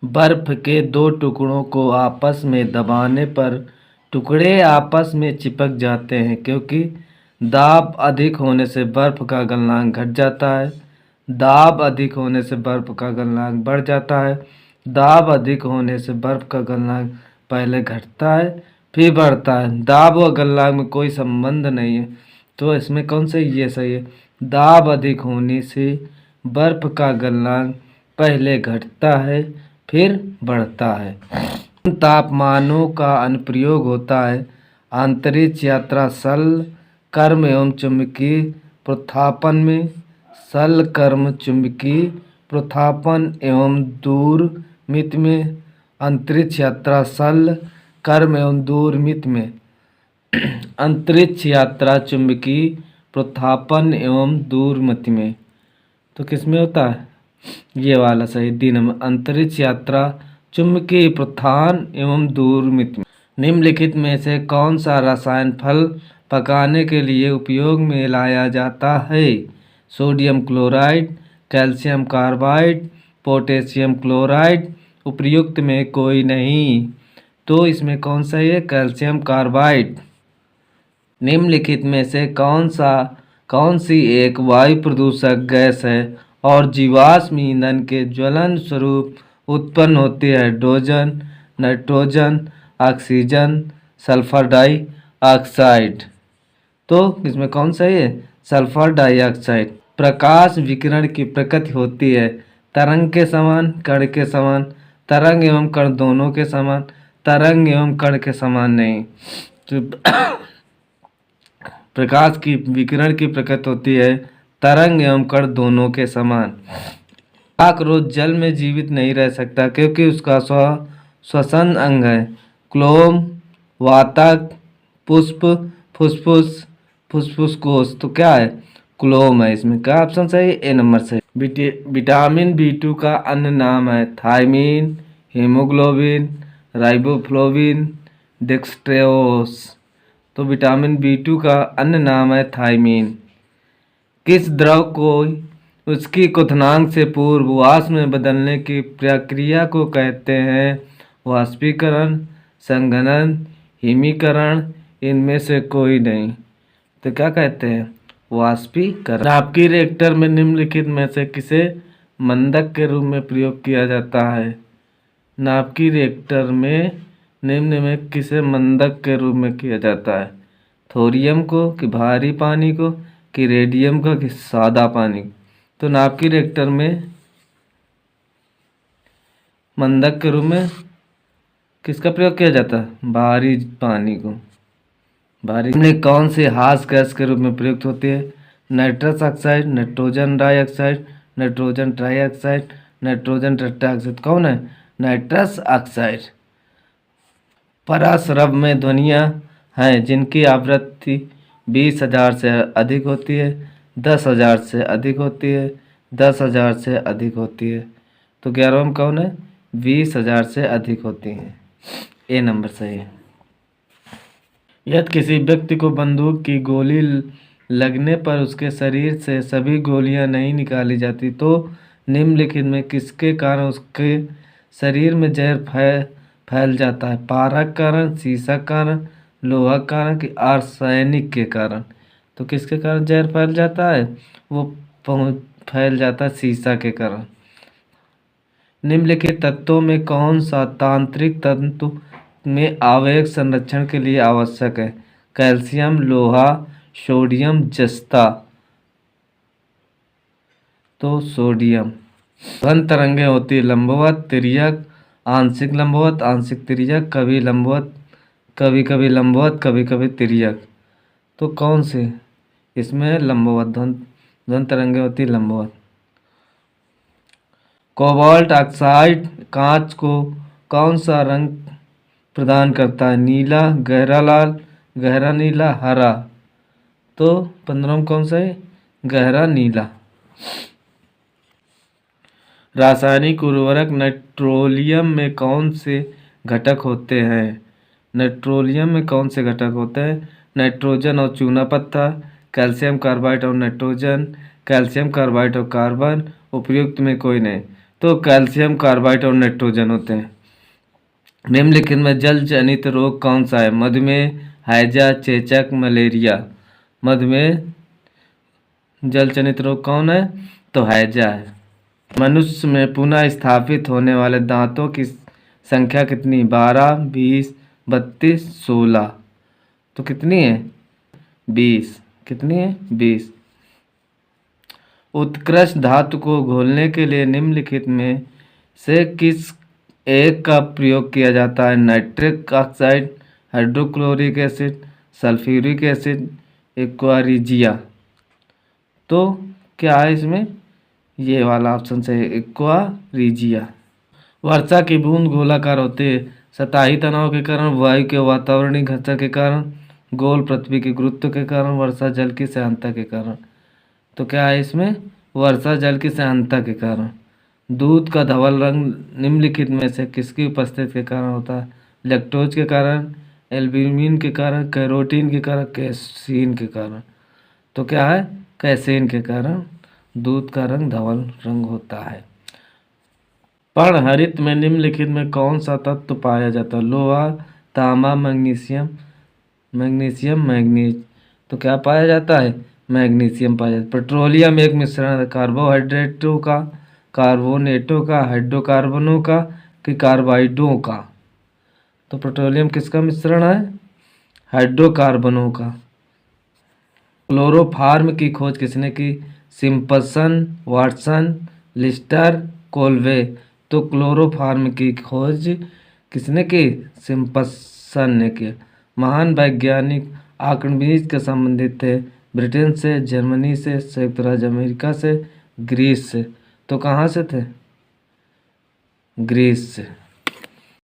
बर्फ के दो टुकड़ों को आपस में दबाने पर टुकड़े आपस में चिपक जाते हैं क्योंकि दाब अधिक होने से बर्फ का गलनांक घट जाता है। दाब अधिक होने से बर्फ का गलनांक बढ़ जाता है। दाब अधिक होने से बर्फ का गलनांक पहले घटता है फिर बढ़ता है। दाब और गलनांक में कोई संबंध नहीं है, तो इसमें कौन सा ये सही है। दाब अधिक होने से बर्फ का गलनांक पहले घटता है फिर बढ़ता है। तापमानों का अनुप्रयोग होता है अंतरिक्ष यात्रा, सल कर्म एवं चुंबकीय प्रोत्थापन में। सल कर्म चुंबकीय प्रोत्थापन एवं दूरमित में। अंतरिक्ष यात्रा, सल कर्म एवं दूरमित में। अंतरिक्ष यात्रा चुंबकीय प्रोत्थापन एवं दूरमित में। तो किस में होता है ये वाला सही। दिन अंतरिक्ष यात्रा चुंबकीय प्रोत्थान एवं दूरमित में। निम्नलिखित में से कौन सा रसायन फल पकाने के लिए उपयोग में लाया जाता है। Sodium chloride, calcium carbide, potassium chloride. उपयुक्त में कोई नहीं, तो इसमें कौन सा है कैल्शियम कार्बाइड। निम्नलिखित में से कौन सी एक वायु प्रदूषक गैस है और जीवाश्म ईंधन के ज्वलन स्वरूप उत्पन्न होती है। Hydrogen, nitrogen, oxygen, sulphur dioxide. तो इसमें कौन सा है सल्फर डाइऑक्साइड। प्रकाश विकिरण की प्रकृति होती है तरंग के समान, कण के समान। तरंग एवं कण दोनों के समान, तरंग एवं कण के समान नहीं। तो प्रकाश की विकिरण की प्रकृति होती है तरंग एवं कण दोनों के समान। काकरोच जल में जीवित नहीं रह सकता क्योंकि उसका श्वसन अंग है क्लोम, वातक, पुष्प, फुसफुस, फुसफुस कोश। तो क्या है क्लोम है। इसमें क्या ऑप्शन सही ए नंबर सही। विटामिन बी2 का अन्य नाम है थायमीन, हीमोग्लोबिन, राइबोफ्लोविन, डेक्सट्रोस। तो विटामिन बी2 का अन्य नाम है थायमीन। किस द्रव को उसकी क्वथनांक से पूर्व वाष्प में बदलने की प्रक्रिया को कहते हैं वाष्पीकरण, संघनन, हिमीकरण। इनमें से कोई नहीं, तो क्या कहते हैं वाष्पीकरण। नाभिकीय रिएक्टर में निम्नलिखित में से किसे मंदक के रूप में प्रयोग किया जाता है। नाभिकीय रिएक्टर में निम्न में किसे मंदक के रूप में किया जाता है। थोरियम को कि भारी पानी को कि रेडियम का कि सादा पानी। तो नाभिकीय रिएक्टर में मंदक के रूप में किसका प्रयोग किया जाता है भारी पानी को। भारी में कौन से हास गैस के रूप में प्रयुक्त होती है nitrous oxide, nitrogen dioxide, nitrogen trioxide, nitrogen tetroxide. कौन है नाइट्रस ऑक्साइड। पराश्रव में ध्वनियाँ हैं जिनकी आवृत्ति 20,000 से अधिक होती है, 10,000 से अधिक होती है, 10,000 से अधिक होती है। तो 11वां कौन है 20,000 से अधिक होती है। ए नंबर सही है। यदि किसी व्यक्ति को बंदूक की गोली लगने पर उसके शरीर से सभी गोलियां नहीं निकाली जाती तो निम्नलिखित में किसके कारण उसके शरीर में जहर फैल जाता है। पारा के कारण, शीशा के कारण, लोहा के कारण कि आर्सेनिक के कारण। तो किसके कारण जहर फैल जाता है वो फैल जाता है शीशा के कारण। निम्नलिखित तत्वों में कौन सा तांत्रिक तंतु में आवेग संरक्षण के लिए आवश्यक है। कैल्शियम, लोहा, सोडियम, जस्ता। तो सोडियम। घन तरंगे होती है लंबवत, तिर्यक, आंशिक लंबवत, आंशिक तिर्यक, कभी लंबवत, कभी कभी लंबवत, कभी कभी तिर्यक। तो कौन से इसमें लंबवत घन तरंगे होती है लंबवत। कोबाल्ट ऑक्साइड कांच को कौन सा रंग प्रदान करता है नीला, गहरा लाल, गहरा नीला, हरा। तो 15वां कौन सा है गहरा नीला। रासायनिक उर्वरक नाइट्रोलियम में कौन से घटक होते हैं। नाइट्रोलियम में कौन से घटक होते हैं नाइट्रोजन और चूना पत्थर, कैल्शियम कार्बाइड और नाइट्रोजन, कैल्शियम कार्बाइड और कार्बन। उपयुक्त में कोई नहीं, तो कैल्शियम कार्बाइड और नाइट्रोजन होते हैं। निम्नलिखित में जल जनित रोग कौन सा है? मधुमेह, हैजा, चेचक, मलेरिया। मधुमेह जल जनित रोग कौन है? तो हैजा है। मनुष्य में पुनः स्थापित होने वाले दांतों की संख्या कितनी? 12, 20, 32, 16। तो कितनी है? 20। कितनी है? 20। उत्कृष्ट धातु को घोलने के लिए निम्नलिखित में से किस एक का प्रयोग किया जाता है? Nitric oxide, hydrochloric acid, sulphuric acid, aqua regia. तो क्या है इसमें? ये वाला ऑप्शन से है, एक्वा रिजिया। वर्षा की बूंद गोलाकार होती है सतही तनाव के कारण, वायु के वातावरणीय घर्षण के कारण, गोल पृथ्वी के गुरुत्व के कारण, वर्षा जल की सहायता के कारण। तो क्या है इसमें? वर्षा जल की सहायता के कारण। दूध का धवल रंग निम्नलिखित में से किसकी उपस्थिति के कारण होता है? लैक्टोज के कारण, एल्ब्यूमिन के कारण, कैरोटीन के कारण, कैसीन के कारण। तो क्या है? कैसीन के कारण दूध का रंग धवल रंग होता है। पर्णहरित में निम्नलिखित में कौन सा तत्व पाया जाता है? लोहा, तांबा, मैग्नीशियम, मैग्नीज। तो क्या पाया जाता है? मैग्नीशियम पाया जाता है। पेट्रोलियम एक मिश्रण है कार्बोहाइड्रेटों का, कार्बोनेटों का, हाइड्रोकार्बनों का, कि कार्बाइडों का। तो पेट्रोलियम किसका मिश्रण है? हाइड्रोकार्बनों का। क्लोरोफार्म की खोज किसने की? सिम्पसन, वाटसन, लिस्टर, कोल्वे। तो क्लोरोफार्म की खोज किसने की? सिम्पसन ने की। महान वैज्ञानिक आकस्मिक के संबंधित थे? ब्रिटेन से, जर्मनी से, संयुक्त राज्य अमेरिका से, ग्रीस से। तो कहाँ से थे? ग्रीस से।